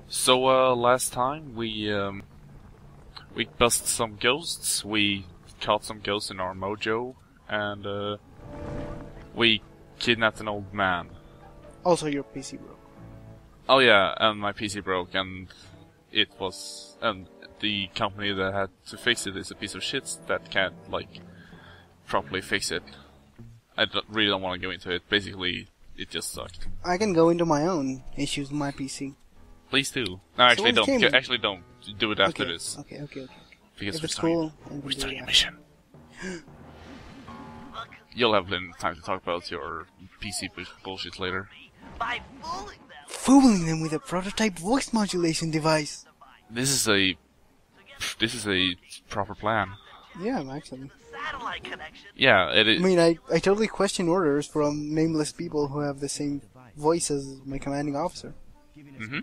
So last time we busted some ghosts, we caught some ghosts in our mojo, and we kidnapped an old man. Also, your PC broke. Oh yeah, and my PC broke, and the company that had to fix it is a piece of shit that can't properly fix it. I really don't want to go into it. Basically, it just sucked. I can go into my own issues with my PC. Please do. No, actually don't. Actually don't. Do it after this. Okay. Because if it's cool, we're starting a mission. You'll have plenty of time to talk about your PC bullshit later. Fooling them with a prototype voice modulation device. This is a proper plan. Yeah, actually. Yeah, it is. I mean, I totally question orders from nameless people who have the same voice as my commanding officer. Mm-hmm.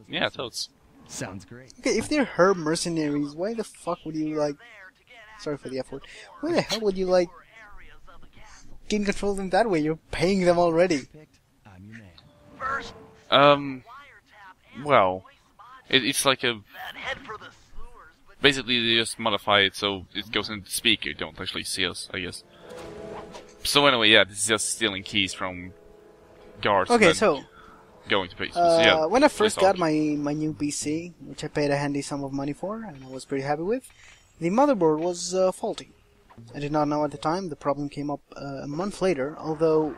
Yeah, totes. Sounds great. Okay, if they're her mercenaries, why the fuck would you sorry for the F word. Why the hell would you gain control of them that way? You're paying them already. Well, it's like a... Basically, they just modify it so it goes into the speaker. You don't actually see us, I guess. So anyway, yeah, this is just stealing keys from guards. Okay, so... Going to places. Yeah, when I first got my new PC, which I paid a handy sum of money for, and I was pretty happy with, the motherboard was faulty. I did not know at the time. The problem came up a month later, although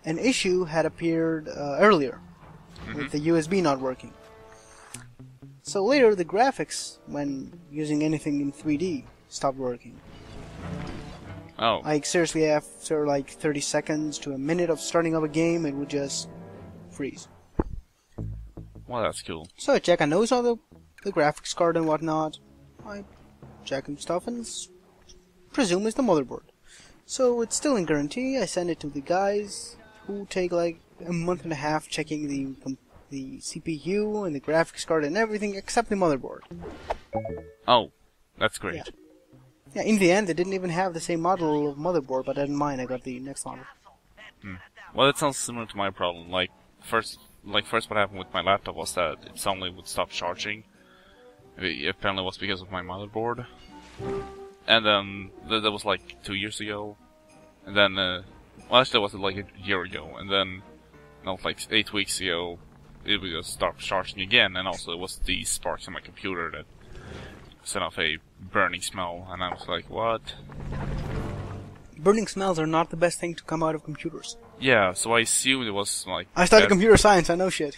an issue had appeared earlier, with the USB not working. So later, the graphics, when using anything in 3D, stopped working. Oh. Seriously, after 30 seconds to a minute of starting up a game, it would just freeze. Well, that's cool. So I check, I know it's on the graphics card and whatnot. I check and stuff and presume it's the motherboard. So it's still in guarantee. I send it to the guys who take a month and a half checking the CPU and the graphics card and everything except the motherboard. Oh, that's great. Yeah, in the end they didn't even have the same model of motherboard, but I didn't mind. I got the next model. Well, that sounds similar to my problem. First what happened with my laptop was that it suddenly would stop charging. It apparently was because of my motherboard. And then that was 2 years ago. And then, well, actually it was a year ago. And then, 8 weeks ago, it would just stop charging again. And also it was the sparks in my computer that set off a burning smell. And I was like, what? Burning smells are not the best thing to come out of computers. Yeah, so I assumed it was I studied computer science, I know shit.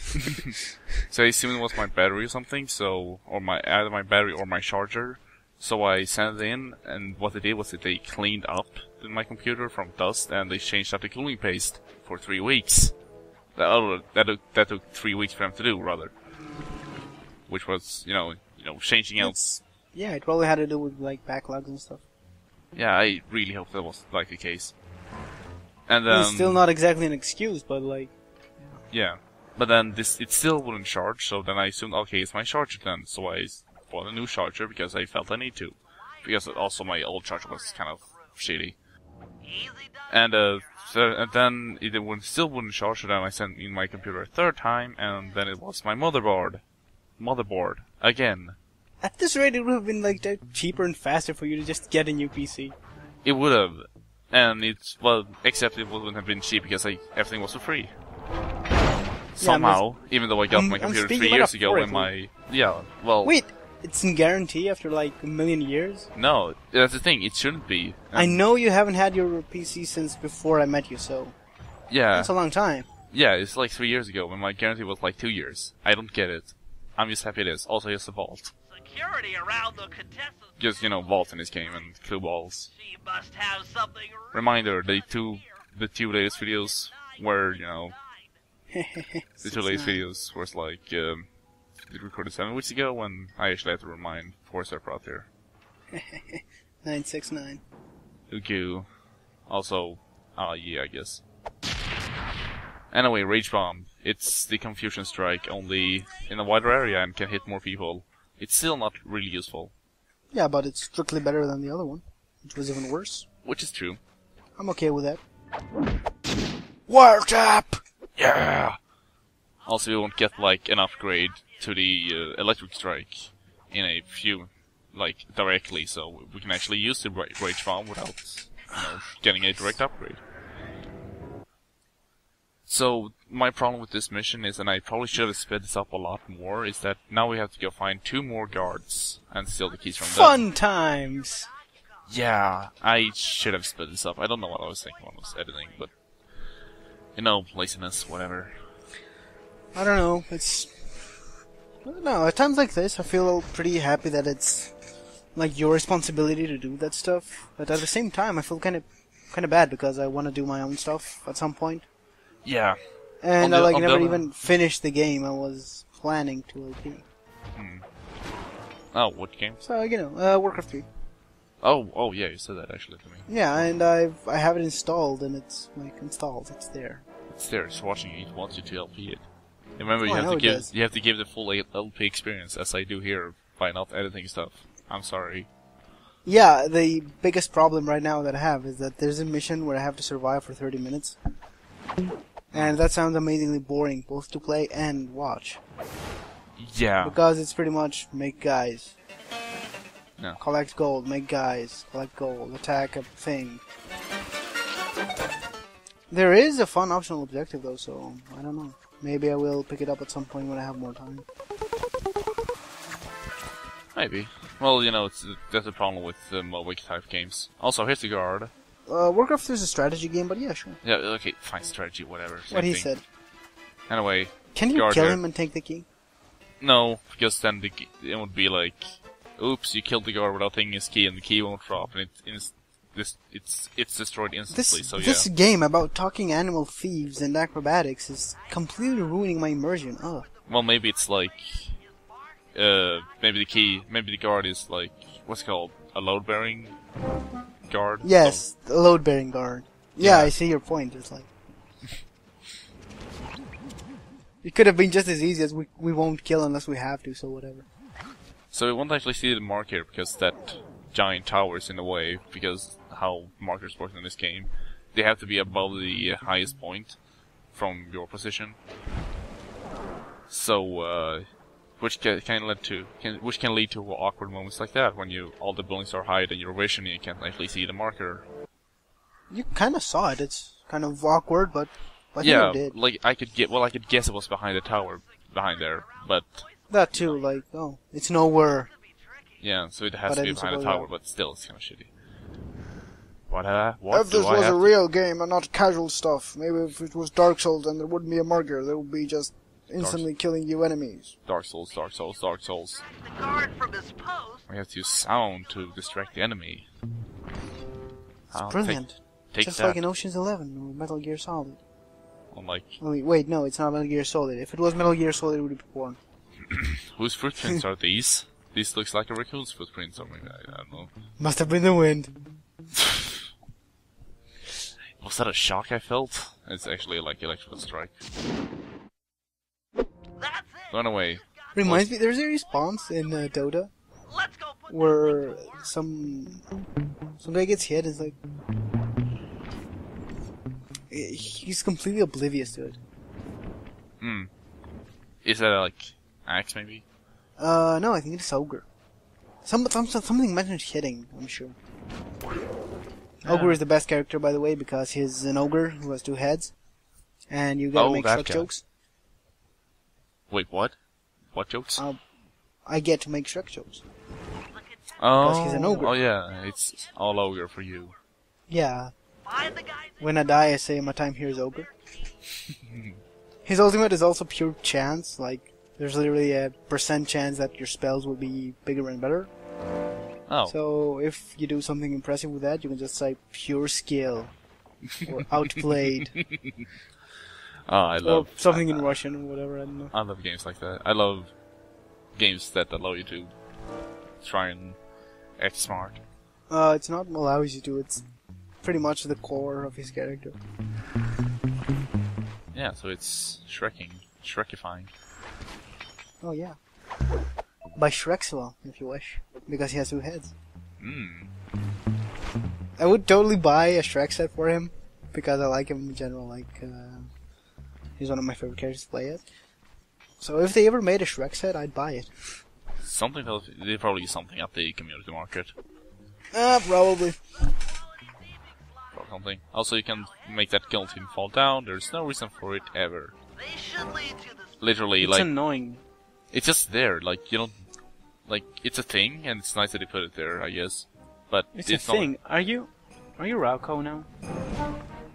So I assumed it was my battery or something, either my battery or my charger. So I sent it in, and what they did was that they cleaned up my computer from dust, and they changed out the cooling paste for 3 weeks. That took 3 weeks for them to do, rather. Which was, changing out... Yeah, it probably had to do with, backlogs and stuff. Yeah, I really hope that was, the case. And then... It's still not exactly an excuse, but, Yeah. But then it still wouldn't charge, so then I assumed, okay, it's my charger then. So I bought a new charger because I felt I need to. Because also my old charger was kind of shitty. And then it still wouldn't charge, so then I sent in my computer a third time, and then it was my motherboard. Again. At this rate, it would have been, cheaper and faster for you to just get a new PC. It would have. And except it wouldn't have been cheap because everything was for free. Somehow, even though I got my computer 3 years ago when my... Yeah, well... Wait, it's in guarantee after a million years? No, that's the thing, it shouldn't be. I know you haven't had your PC since before I met you, so... Yeah. That's a long time. Yeah, it's 3 years ago when my guarantee was 2 years. I don't get it. I'm just happy it is. Also, here's the vault. Security around the contestants. Just, vault in this game and clue balls. She must have something. Reminder, the two latest videos were, the two latest videos was it recorded 7 weeks ago when I actually had to remind 4-Star out there. 969. Uku. Also, yeah, I guess. Anyway, Rage Bomb. It's the Confusion Strike, only in a wider area and can hit more people. It's still not really useful. Yeah, but it's strictly better than the other one, which was even worse. Which is true. I'm okay with that. Wiretap! Yeah! Also, we won't get like an upgrade to the electric strike in a few, like directly, so we can actually use the rage bomb without, getting a direct upgrade. So my problem with this mission is, and I probably should have sped this up a lot more, is that now we have to go find 2 more guards and steal the keys from them. Fun times! Yeah, I should have sped this up. I don't know what I was thinking when I was editing, but laziness, whatever. I don't know, I don't know, at times like this I feel pretty happy that it's like your responsibility to do that stuff, but at the same time I feel kind of bad because I want to do my own stuff at some point. Yeah. And I never even finished the game I was planning to LP. Oh, what game? So, Warcraft 3. Oh, yeah, you said that actually to me. Yeah, and I have it installed, and it's installed. It's there. It's there. It's watching you. It wants you to LP it. Remember, you have to give the full LP experience, as I do here by not editing stuff. I'm sorry. Yeah, the biggest problem right now that I have is that there's a mission where I have to survive for 30 minutes. And that sounds amazingly boring, both to play and watch. Yeah. Because it's pretty much make guys. Yeah. Collect gold, make guys, collect gold, attack a thing. There is a fun optional objective though, so I don't know. Maybe I will pick it up at some point when I have more time. Maybe. Well, that's a problem with MOBA type games. Also, here's the guard. Warcraft is a strategy game, but yeah, sure. Yeah, okay, fine, strategy, whatever. What he said. Anyway. Can you kill him and take the key? No, because then it would be like, oops, you killed the guard without taking his key, and the key won't drop, and it's destroyed instantly. This game about talking animal thieves and acrobatics is completely ruining my immersion. Ugh. Well, maybe it's like, maybe the guard is like, what's it called, a load-bearing guard? Yes, the load-bearing guard. Yeah, I see your point. It's like it could have been just as easy as we won't kill unless we have to, so whatever. So we won't actually see the marker because that giant tower is in the way, because how markers work in this game. They have to be above the highest point from your position. So, which can lead to awkward moments like that when all the buildings are high and your vision, you can't actually see the marker. You kind of saw it. It's kind of awkward, but I think yeah, I did. like I could guess it was behind the tower, behind there, but that too. Like, oh, it's nowhere. Yeah, so it has to be behind the tower, but still, it's kind of shitty. What if this was a real game and not casual stuff, maybe if it was Dark Souls and there wouldn't be a marker, there would be just instantly killing you enemies. Dark Souls. The guard from his post. We have to use sound to distract the enemy. It's brilliant. Take just that. like in Ocean's 11 or Metal Gear Solid. Unlike... Wait, no, it's not Metal Gear Solid. If it was Metal Gear Solid, it would be porn. Whose footprints are these? This looks like a raccoon's footprint, or maybe, I don't know. Must have been the wind. Was that a shock I felt? It's actually like electrical strike. That's it. So anyway. Reminds me, there's a response in Dota Let's go put where some guy gets hit and it's like he's completely oblivious to it. Is that like axe maybe? No, I think it's ogre. Something mentioned hitting, I'm sure. Ogre is the best character, by the way, because he's an ogre who has 2 heads, and you gotta make Shrek jokes. Wait, what? What jokes? I get to make Shrek jokes. Because he's an ogre. Oh yeah, it's all ogre for you. Yeah. When I die, I say my time here is ogre. His ultimate is also pure chance, like, there's literally a % chance that your spells will be bigger and better. Oh. So, if you do something impressive with that, you can just say pure skill. Or outplayed. I love... Or something in Russian or whatever, I don't know. I love games like that. I love games that allow you to try and act smart. It's not allows you to, it's pretty much the core of his character. Yeah, so it's Shrekifying. Oh yeah. By Shrexwell, if you wish. Because he has 2 heads. I would totally buy a Shrek set for him. Because I like him in general, like, he's one of my favorite characters to play as. So if they ever made a Shrek set, I'd buy it. Something else, they probably use something at the community market. Probably. Or something. Also, you can make that guillotine fall down. There's no reason for it ever. They should lead to this. Literally, It's like annoying. it's just there. Like you don't, like it's a thing, and it's nice that they put it there, I guess. But It's a not- thing. Are you Rauco now?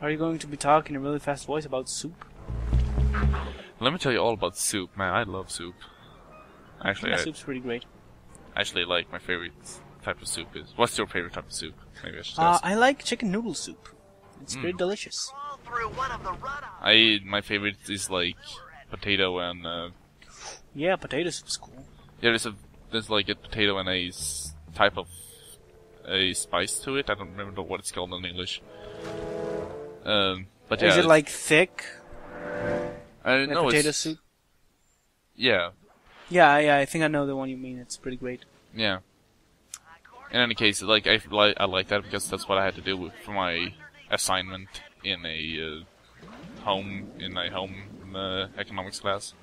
Are you going to be talking in a really fast voice about soup? Let me tell you all about soup, man. I love soup. Actually, Yeah, I soup's pretty great. actually like my favorite type of soup is. What's your favorite type of soup? Maybe I should ask. I like chicken noodle soup. It's very delicious. Crawl through one of the run-offs. My favorite is like potato and Yeah, potato soup's cool. yeah. There's like a potato and a type of a spice to it. I don't remember what it's called in English. But yeah, Is it like thick? I Like know potato it's soup? yeah. Yeah, I think I know the one you mean. It's pretty great. Yeah. In any case, like I like that because that's what I had to do for my assignment in a home economics class.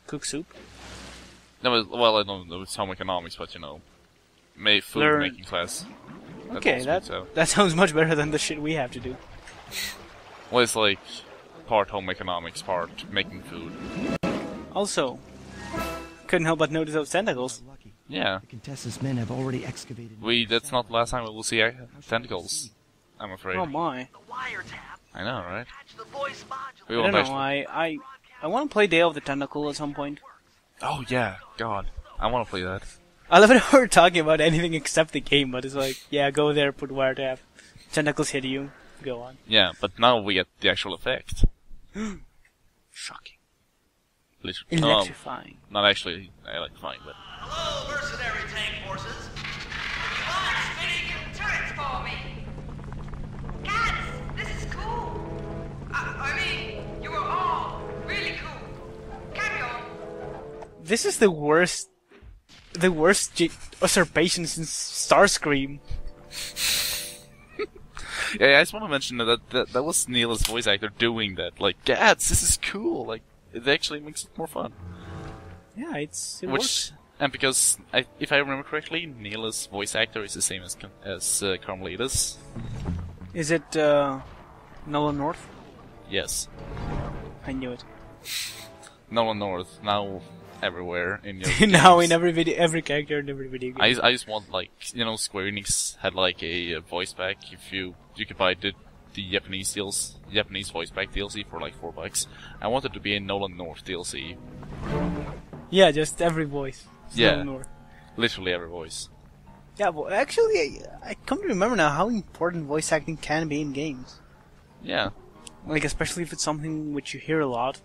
Cook soup? No, well, I don't know it's home economics, but you know, food making class. That's Okay, also that good, so. that sounds much better than the shit we have to do. Well, it's like part home economics, part making food. Also, couldn't help but notice those tentacles. Yeah, The Contessa's men have already excavated. that's not the last time we will see tentacles. I'm afraid. Oh my! The wiretap. I know, right? Catch the voice module. We I won't don't know. actually. I want to play Day of the Tentacle at some point. Oh yeah, God, I want to play that. I love it how we're talking about anything except the game, but it's like, yeah, go there, put wiretap, tentacles hit you, go on. Yeah, but now we get the actual effect. Shocking. Literally. Electrifying. Not actually electrifying, but Hello, mercenary tank forces. Come on, spinning turrets for me. Cats, this is cool. I mean, you are all really cool. Carry on. This is the worst usurpation since Starscream. yeah, I just want to mention that was Neil's voice actor doing that. Like, Gads, this is cool. Like, it actually makes it more fun. Yeah, it works. And because if I remember correctly, Neil's voice actor is the same as Carmelitas. Is it Nolan North? Yes, I knew it. Nolan North now everywhere in your Now games. in every character in every video game. I just want, like, you know, Square Enix had like a voice pack. If you could buy the Japanese voice pack DLC for like $4. I wanted to be a Nolan North DLC. Yeah, just every voice. It's Yeah. Nolan North. Literally every voice. Yeah, well, actually, I come to remember now how important voice acting can be in games. Yeah. Like, especially if it's something which you hear a lot.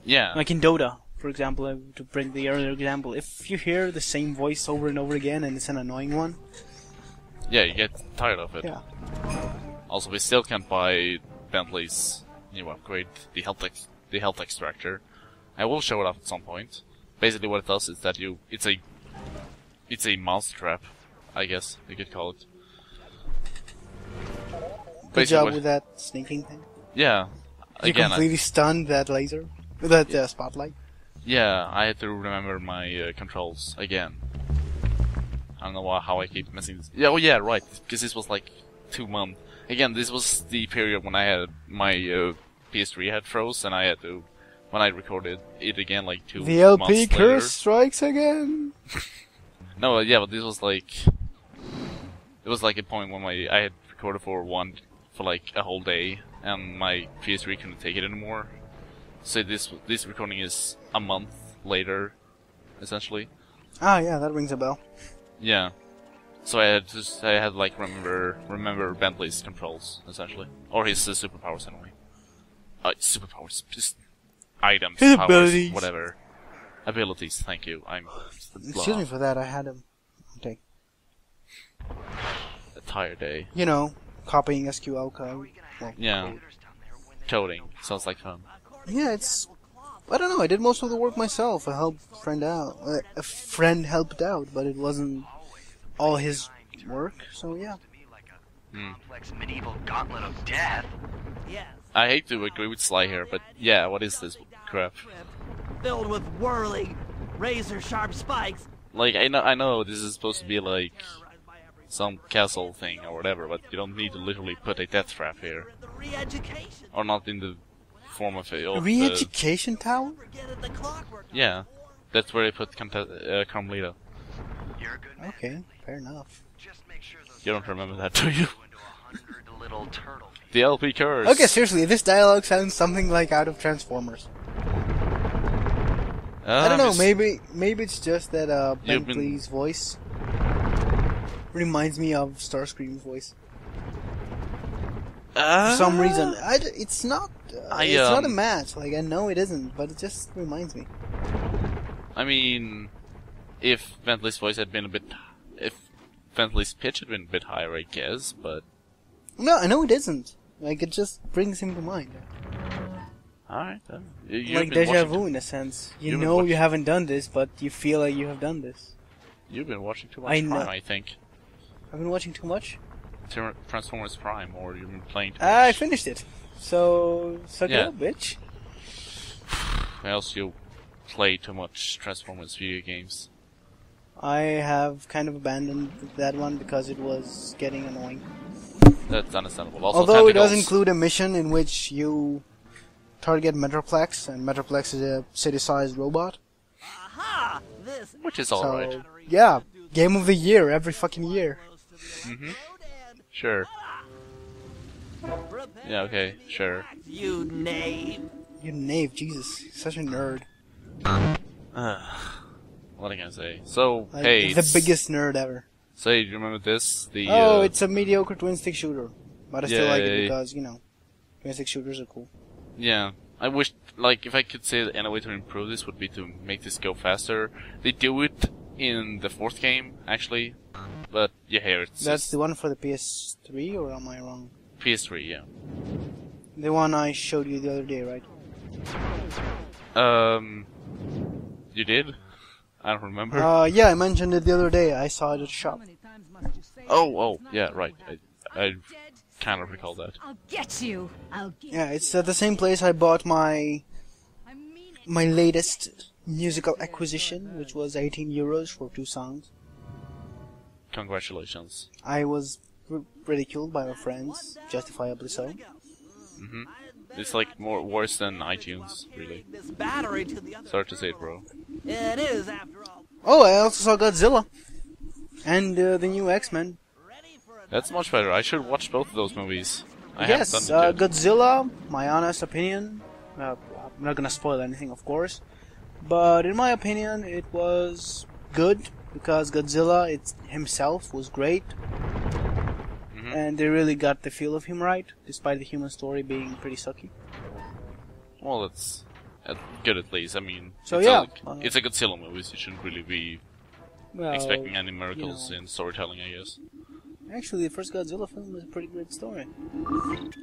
Yeah. Like in Dota, for example, to bring the earlier example. If you hear the same voice over and over again and it's an annoying one. Yeah, you get tired of it. Yeah. Also, we still can't buy Bentley's new upgrade, the health extractor. I will show it off at some point. Basically, what it does is that it's a monster trap, I guess you could call it. Good Basically job what- with that sneaking thing. Yeah. You Again, completely stunned that laser. That spotlight. yeah, I had to remember my controls again. I don't know how I keep missing this. Yeah, oh yeah, right. Because this was like 2 months. Again, this was the period when I had my PS3 had froze, and I had to when I recorded it again like 2 The LP months curse later. strikes again. No, yeah, but this was like it was like a point when I had recorded for like a whole day, and my PS3 couldn't take it anymore. So this recording is a month later, essentially. Ah, yeah, that rings a bell. Yeah. So I had like remember Bentley's controls essentially, or his superpowers anyway. Superpowers, just items, His powers, abilities. whatever. Abilities. Thank you. I'm Excuse me for that. I had him. Okay. a tired day. You know, copying SQL code. Well, Yeah. Coding sounds like fun. yeah, it's. I don't know. I did most of the work myself. I helped friend out. A friend helped out, but it wasn't all his work. So yeah. Complex medieval gauntlet of death. Yes. I hate to agree with Sly here, but yeah, what is this crap? filled with whirling, razor-sharp spikes. Like, I know this is supposed to be like some castle thing or whatever, but you don't need to literally put a death trap here. The re-education. Or not in the form of a... Re-education tower? Forget it, the clockwork. Yeah, that's where they put Carmelita. You're a good man. Okay, fair enough. Just make sure those You don't remember that, do you? into 100 little turtle feet. The LP curse. Okay, seriously, this dialogue sounds something like out of Transformers. I don't know, maybe it's just that Bentley's voice reminds me of Starscream's voice. For some reason, it's not a match. Like, I know it isn't, but it just reminds me. I mean, if Bentley's voice had been if Bentley's pitch had been a bit higher, I guess, but... No, I know it isn't. Like, it just brings him to mind. Alright, then. Like deja vu in a sense. You know you haven't done this, but you feel like you have done this. You've been watching too much I know. Prime, I think. I've been watching too much? Transformers Prime, or you've been playing too much. I finished it. So, suck it up, bitch. Else you play too much Transformers video games. I have kind of abandoned that one because it was getting annoying. That's understandable. Also, although it does tentacles. include a mission in which you target Metroplex, and Metroplex is a city-sized robot. Aha! This Which is So, alright. yeah, game of the year every fucking year. Mm-hmm. Sure. Yeah, okay, sure. You knave. You knave, Jesus, such a nerd. What am I gonna say? So, Like, hey, the biggest nerd ever. Say, do you remember this? The It's a mediocre twin-stick shooter, but I still like it Yay. because, you know, twin-stick shooters are cool. Yeah, I wish, like, if I could say that any way to improve this would be to make this go faster. They do it in the fourth game, actually, but you hear it. That's the one for the PS3, or am I wrong? PS3, yeah. The one I showed you the other day, right? You did? I don't remember. Yeah, I mentioned it the other day. I saw it at a shop. Oh, yeah, right. I kind of recall that. I'll get you. Yeah, it's at the same place I bought my latest musical acquisition, which was 18 euros for 2 songs. Congratulations. I was ridiculed by my friends, justifiably so. Mm-hmm. It's like worse than iTunes, really. This battery to the other. Sorry to say it, bro. It is, after all. Oh, I also saw Godzilla. And the new X-Men. That's much better. I should watch both of those movies. I Yes, haven't done it yet. Godzilla, my honest opinion. I'm not gonna spoil anything, of course. But in my opinion, it was good. Because Godzilla himself was great. Mm-hmm. And they really got the feel of him right, despite the human story being pretty sucky. Well, that's good at least. I mean, So, it's yeah. it's a Godzilla movie, so you shouldn't really be Well, expecting any miracles you know. in storytelling, I guess. Actually, the first Godzilla film is a pretty great story.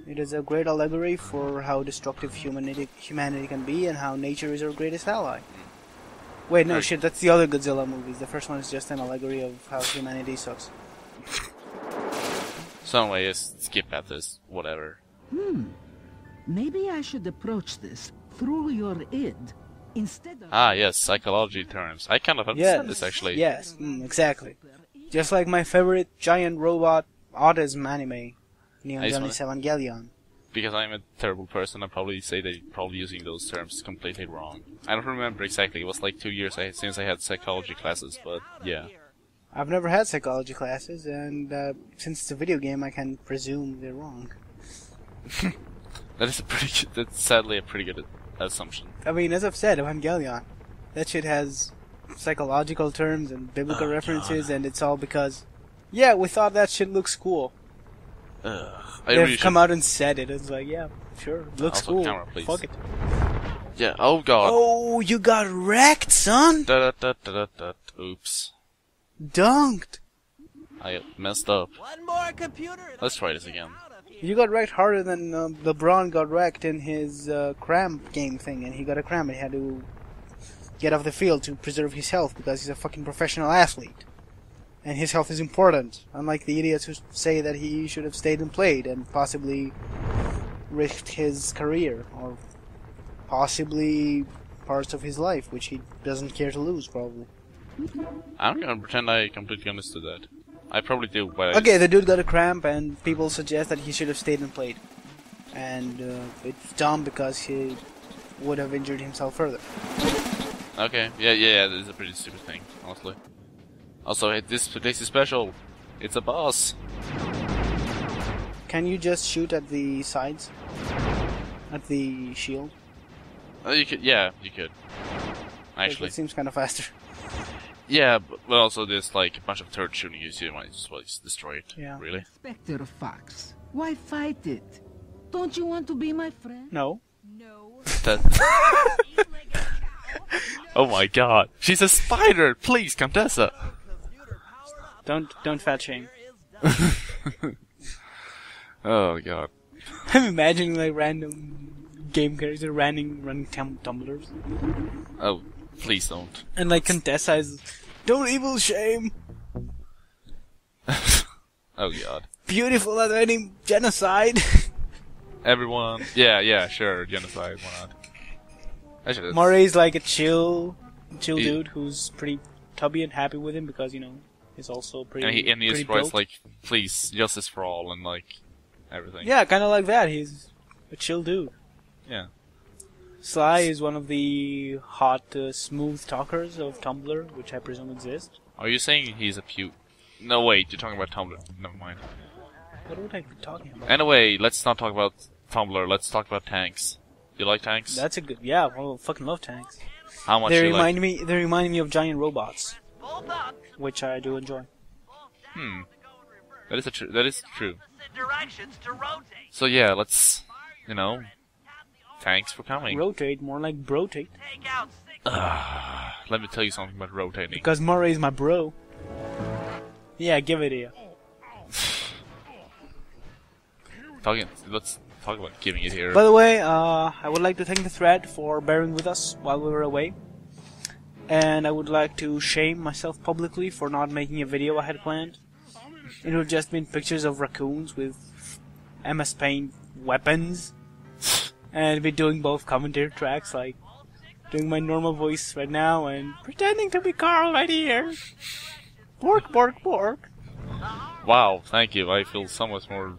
It is a great allegory for how destructive humanity can be and how nature is our greatest ally. Wait, no, Right. shit, that's the other Godzilla movies. The first one is just an allegory of how humanity sucks. So anyway, just skip at this, whatever. Maybe I should approach this through your id instead of... Ah, yes, psychology terms. I kind of understand this, actually. Yes, exactly. Just like my favorite giant robot autism anime, Neon I just Genesis Evangelion. Because I'm a terrible person, I'd probably say they're probably using those terms completely wrong. I don't remember exactly. It was like 2 years since I had psychology classes, but yeah. I've never had psychology classes, and since it's a video game, I can presume they're wrong. That's sadly a pretty good assumption. I mean, as I've said, Evangelion, that shit has psychological terms and biblical references, and it's all because, yeah, we thought that shit looks cool. They've come out and said it. It's like, yeah, sure, looks Also, cool. camera, please. Fuck it. Yeah, oh god. Oh, you got wrecked, son! Oops. Dunked! I messed up. One more computer. Let's try this again. You got wrecked harder than LeBron got wrecked in his cramp game thing, and he got a cramp and he had to get off the field to preserve his health because he's a fucking professional athlete. And his health is important, unlike the idiots who say that he should have stayed and played and possibly risked his career, or possibly parts of his life, which he doesn't care to lose, probably. I'm gonna pretend I completely understood that. I probably do, but Okay, the dude got a cramp, and people suggest that he should have stayed and played. And it's dumb because he would have injured himself further. Okay, yeah, that is a pretty stupid thing, honestly. Also, hey, this place is special. It's a boss. Can you just shoot at the sides? At the shield? You could, yeah, you could. Actually, It seems kind of faster. yeah, but also there's like a bunch of turrets shooting you, so you might as well just destroy it. Yeah. Really? Inspector Fox, why fight it? Don't you want to be my friend? No. That oh my god, she's a spider! Please, Contessa! Don't fat shame. Oh god. I'm imagining like random game characters running tumblers. Oh, please don't. And like Contessa is, don't evil shame. Oh god. Beautiful at any genocide. Everyone. Yeah, sure, genocide, why not? Actually, Murray's like a chill He- dude who's pretty tubby and happy with him because, you know, he's also pretty and he pretty just writes built. like, please, justice for all, and like, everything. Yeah, kind of like that. He's a chill dude. Yeah. Sly is one of the hot, smooth talkers of Tumblr, which I presume exist. Are you saying he's a No, wait, you're talking about Tumblr. Never mind. What would I be talking about? Anyway, let's not talk about Tumblr, let's talk about tanks. Do you like tanks? That's a good. Yeah, I fucking love tanks. How much They do you like? remind me of giant robots, which I do enjoy. That is true. Directions to rotate. So yeah, let's, thanks for coming. Rotate, more like brotate. Take out 6. Let me tell you something about rotating. Because Murray's my bro. Yeah, give it here. Let's talk about giving it here. By the way, I would like to thank the thread for bearing with us while we were away. And I would like to shame myself publicly for not making a video I had planned. It would have just been pictures of raccoons with MS Paint weapons. And be doing both commentary tracks, like doing my normal voice right now and pretending to be Carl right here. Bork, bork, bork. Wow, thank you. I feel so much more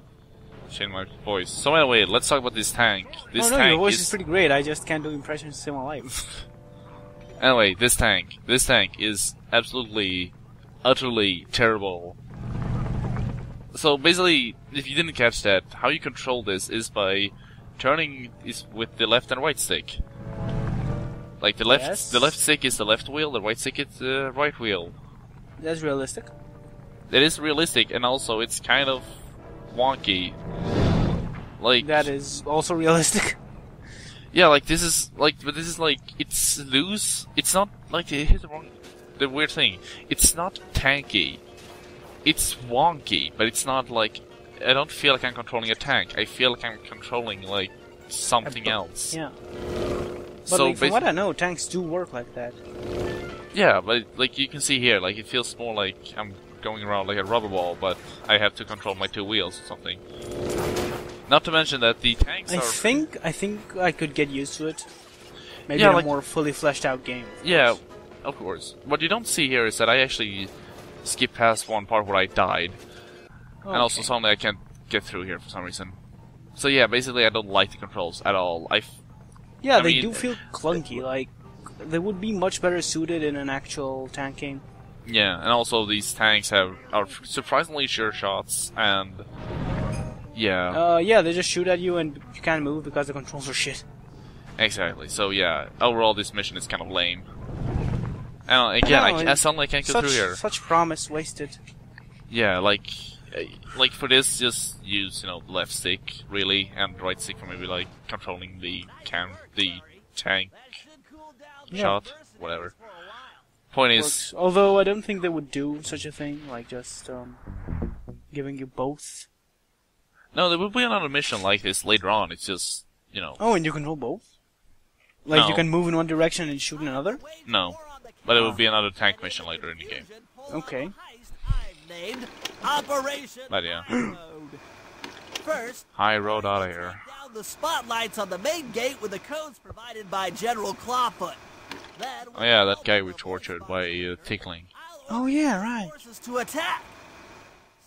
shame in my voice. So anyway, let's talk about this tank. This Oh no, tank your voice is pretty great. I just can't do impressions to save my life. Anyway, this tank is absolutely, utterly terrible. So basically, if you didn't catch that, how you control this is by turning with the left and right stick. Like the left stick is the left wheel, the right stick is the right wheel. That's realistic. It is realistic, and also it's kind of wonky. Like That is also realistic. yeah, like this is like, but this is like it's loose. It's not like here's the weird thing. It's not tanky. It's wonky, but it's not like I don't feel like I'm controlling a tank. I feel like I'm controlling like something else. Yeah. But So like, from what I know, tanks do work like that. yeah, but like you can see here, like it feels more like I'm going around like a rubber ball, but I have to control my two wheels or something. Not to mention that the tanks I are. think I could get used to it. Maybe Yeah, in a like- more fully fleshed out game. Yeah, of course. What you don't see here is that I actually skipped past one part where I died. And also suddenly I can't get through here for some reason. So yeah, basically I don't like the controls at all. Yeah, I they mean- do feel clunky. Like they would be much better suited in an actual tank game. Yeah, and also these tanks are surprisingly sure shots, and yeah, Yeah, they just shoot at you and you can't move because the controls are shit. exactly. So yeah, overall this mission is kind of lame. And again, No, I suddenly can't get through here. Such promise wasted. Yeah, like for this, just use the left stick really, and right stick for maybe like controlling the tank Yeah. shot, whatever. Point is, Works. Although I don't think they would do such a thing, like just giving you both. no, there will be another mission like this later on. It's just Oh, and you control both? Like you No. can move in one direction and shoot in another? no, but it will be another tank mission later in the game. Okay. I've named Operation But yeah, Road. First, high road out of here. down the spotlights on the main gate with the codes provided by General Clawfoot. Then, Oh yeah, that guy we tortured by tickling. Oh yeah, right. forces to attack.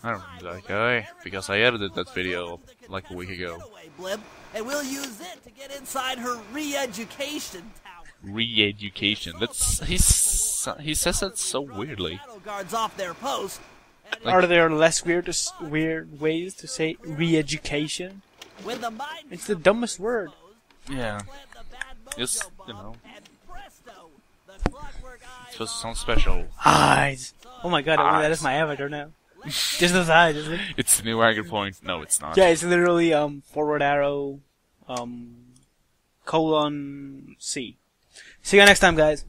I remember that guy, because I edited that video like a week ago. Getaway blimp, and we'll use it to get inside her re-education tower. Re-education. He says that so weirdly. Battle guards off their post. And Like- Are there less weird ways to say re-education? when the mine It's the dumbest word. Yeah. plant the bad mojo Just, you bomb, know. and presto, the clockwork eyes It's supposed to sound special. Eyes. Oh my god, that is Eyes. my avatar now. Just those eyes, isn't it? It's the new anchor point. No, it's not. Yeah, it's literally forward arrow colon C. See you next time, guys.